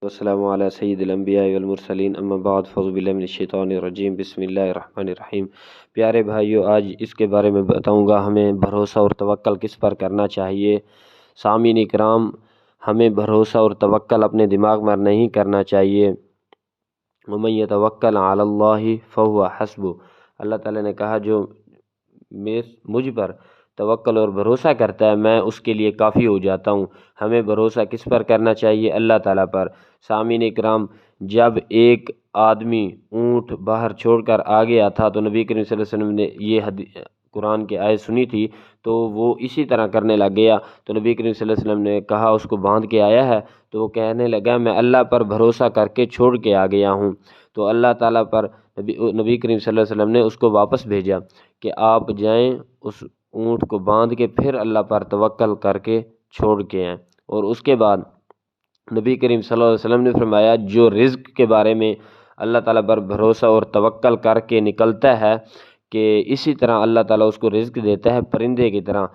والسلام علی سید الانبیاء والمرسلین اما بعد فاعوذ باللہ من الشیطان الرجیم بسم اللہ الرحمن الرحیم۔ پیارے بھائیو، آج اس کے بارے میں بتاؤں گا ہمیں بھروسہ اور توکل کس پر کرنا چاہیے۔ سامعین اکرام، ہمیں بھروسہ اور توکل اپنے دماغ میں نہیں کرنا چاہیے۔ ومن یتوکل علی اللہ فہو حسبہ، اللہ تعالیٰ نے کہا جو مجھ پر توکل اور بھروسہ کرتا ہے میں اس کے لیے کافی ہو جاتا ہوں۔ ہمیں بھروسہ کس پر کرنا چاہیے؟ اللہ تعالیٰ پر۔ سامعین اکرام، جب ایک آدمی اونٹ باہر چھوڑ کر آ گیا تھا تو نبی کریم صلی اللہ علیہ وسلم نے یہ قرآن کی آیت سنی تھی تو وہ اسی طرح کرنے لگ گیا، تو نبی کریم صلی اللہ علیہ وسلم نے کہا اس کو باندھ کے آیا ہے؟ تو وہ کہنے لگا میں اللہ پر بھروسہ کر کے چھوڑ کے آ گیا ہوں۔ تو اللہ تعالیٰ پر نبی کریم صلی اللہ علیہ وسلم نے اس کو واپس بھیجا کہ آپ جائیں اس اونٹ کو باندھ کے پھر اللہ پر توکل کر کے چھوڑ کے آئیں۔ اور اس کے بعد نبی کریم صلی اللہ علیہ وسلم نے فرمایا جو رزق کے بارے میں اللہ تعالیٰ پر بھروسہ اور توکل کر کے نکلتا ہے کہ اسی طرح اللہ تعالیٰ اس کو رزق دیتا ہے پرندے کی طرح۔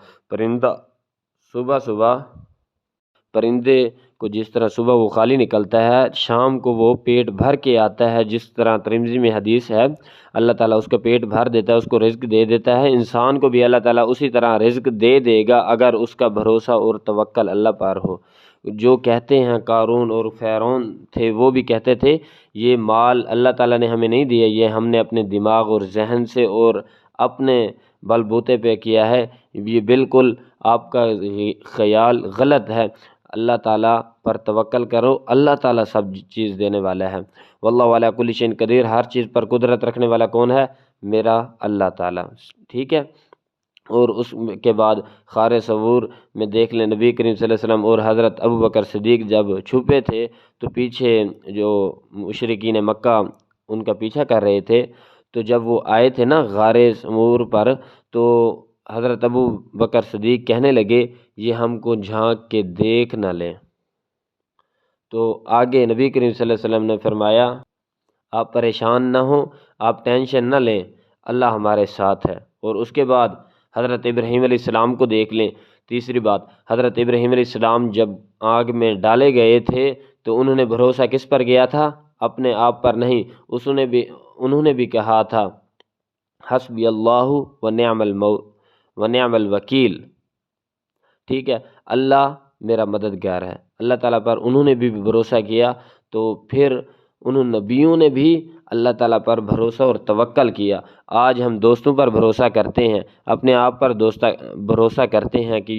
پرندے کو جس طرح صبح وہ خالی نکلتا ہے شام کو وہ پیٹ بھر کے آتا ہے، جس طرح ترمذی میں حدیث ہے اللہ تعالیٰ اس کا پیٹ بھر دیتا ہے، اس کو رزق دے دیتا ہے۔ انسان کو بھی اللہ تعالیٰ اسی طرح رزق دے دے گا اگر اس کا بھروسہ اور توکل اللہ پر ہو۔ جو کہتے ہیں قارون اور فرعون تھے وہ بھی کہتے تھے یہ مال اللہ تعالیٰ نے ہمیں نہیں دیا، یہ ہم نے اپنے دماغ اور ذہن سے اور اپنے بل بوتے پہ کیا ہے۔ یہ بالکل آپ کا خیال غلط ہے۔ اللہ تعالیٰ پر توکل کرو، اللہ تعالیٰ سب چیز دینے والا ہے۔ واللہ علی کل شیء قدیر، ہر چیز پر قدرت رکھنے والا کون ہے؟ میرا اللہ تعالیٰ، ٹھیک ہے۔ اور اس کے بعد غار ثور میں دیکھ لیں نبی کریم صلی اللہ علیہ وسلم اور حضرت ابوبکر صدیق جب چھپے تھے تو پیچھے جو مشرکین مکہ ان کا پیچھا کر رہے تھے، تو جب وہ آئے تھے نا غار ثور پر تو حضرت ابوبکر صدیق کہنے لگے یہ ہم کو جھانک کے دیکھ نہ لیں۔ تو آگے نبی کریم صلی اللہ علیہ وسلم نے فرمایا آپ پریشان نہ ہوں، آپ ٹینشن نہ لیں، اللہ ہمارے ساتھ ہے۔ اور اس کے بعد حضرت ابراہیم علیہ السلام کو دیکھ لیں۔ تیسری بات، حضرت ابراہیم علیہ السلام جب آگ میں ڈالے گئے تھے تو انہوں نے بھروسہ کس پر کیا تھا؟ اپنے آپ پر نہیں، انہوں نے بھی کہا تھا حسبی اللہ ونعم الوکیل، ٹھیک ہے، اللہ میرا مددگار ہے۔ اللہ تعالیٰ پر انہوں نے بھی بھروسہ کیا، تو پھر نبیوں نے بھی اللہ تعالیٰ پر بھروسہ اور توکل کیا۔ آج ہم دوستوں پر بھروسہ کرتے ہیں، اپنے آپ پر بھروسہ کرتے ہیں کہ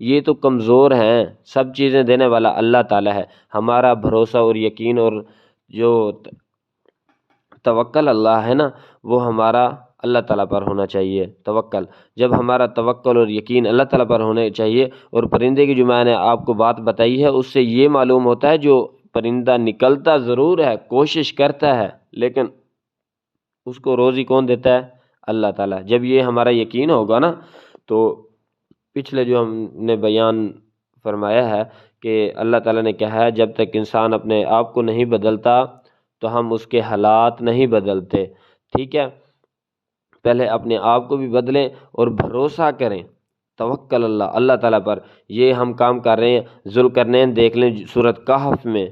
یہ تو کمزور ہیں، سب چیزیں دینے والا اللہ تعالیٰ ہے۔ ہمارا بھروسہ اور یقین اور جو توکل اللہ ہے نا وہ ہمارا اللہ تعالیٰ پر ہونا چاہیے۔ توکل جب ہمارا توکل اور یقین اللہ تعالیٰ پر ہونا چاہیے۔ اور پرندے کی جو میں نے آپ کو بات بتائی ہے اس سے یہ معلوم ہوتا ہے جو پرندہ نکلتا ضرور ہے، کوشش کرتا ہے، لیکن اس کو روزی کون دیتا ہے؟ اللہ تعالیٰ۔ جب یہ ہمارا یقین ہوگا نا تو پچھلے جو ہم نے بیان فرمایا ہے کہ اللہ تعالیٰ نے کہا ہے جب تک انسان اپنے آپ کو نہیں بدلتا تو ہم اس کے حالات نہیں بدلتے، ٹھیک ہے۔ پہلے اپنے آپ کو بھی بدلیں اور بھروسہ کریں، توکل اللہ تعالیٰ پر۔ یہ ہم کام کر رہے ہیں۔ ذوالقرنین دیکھ لیں سورۃ کہف میں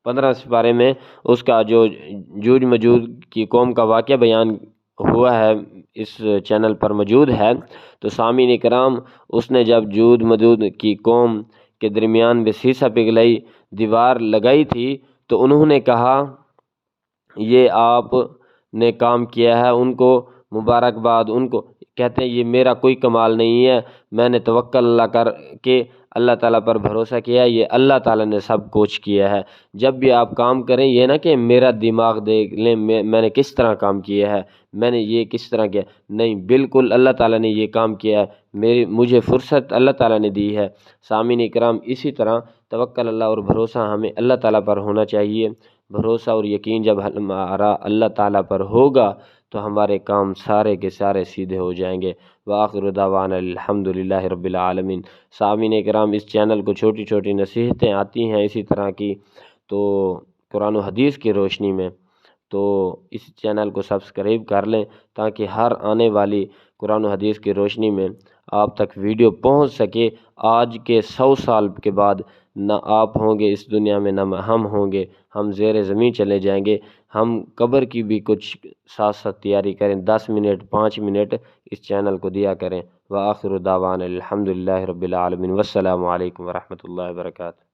15 سپارے میں اس کا جو جوج مجوج کی قوم کا واقعہ بیان ہوا ہے، اس چینل پر موجود ہے۔ تو سامعین کرام، اس نے جب جوج مجوج کی قوم کے درمیان میں سیسہ پگھلائی دیوار لگائی تھی تو انہوں نے کہا یہ آپ نے کام کیا ہے، ان کو مبارکباد، ان کو کہتے ہیں یہ میرا کوئی کمال نہیں ہے، میں نے توکل اللہ کر کے اللہ تعالیٰ پر بھروسہ کیا، یہ اللہ تعالیٰ نے سب کچھ کیا ہے۔ جب بھی آپ کام کریں یہ نہ کہ میرا دماغ دیکھ لیں میں نے کس طرح کام کیا ہے، میں نے یہ کس طرح کیا، نہیں، بالکل اللہ تعالیٰ نے یہ کام کیا ہے، مجھے فرصت اللہ تعالیٰ نے دی ہے۔ سامعین کرام، اسی طرح توکل اللہ اور بھروسہ ہمیں اللہ تعالیٰ پر ہونا چاہیے۔ بھروسہ اور یقین جب ہمارا اللہ تعالیٰ پر ہوگا تو ہمارے کام سارے کے سارے سیدھے ہو جائیں گے۔ وآخر دعوانا الحمدللہ رب العالمین۔ سامعین کرام، اس چینل کو چھوٹی چھوٹی نصیحتیں آتی ہیں اسی طرح کی تو قرآن و حدیث کی روشنی میں، تو اس چینل کو سبسکرائب کر لیں تاکہ ہر آنے والی قرآن و حدیث کی روشنی میں آپ تک ویڈیو پہنچ سکے۔ آج کے 100 سال کے بعد نہ آپ ہوں گے اس دنیا میں، نہ ہم ہوں گے، ہم زیر زمین چلے جائیں گے۔ ہم قبر کی بھی کچھ ساتھ ساتھ تیاری کریں، 10 منٹ 5 منٹ اس چینل کو دیا کریں۔ وآخر دعوانا الحمد للہ رب العالمین، والسلام علیکم ورحمۃ اللہ وبرکاتہ۔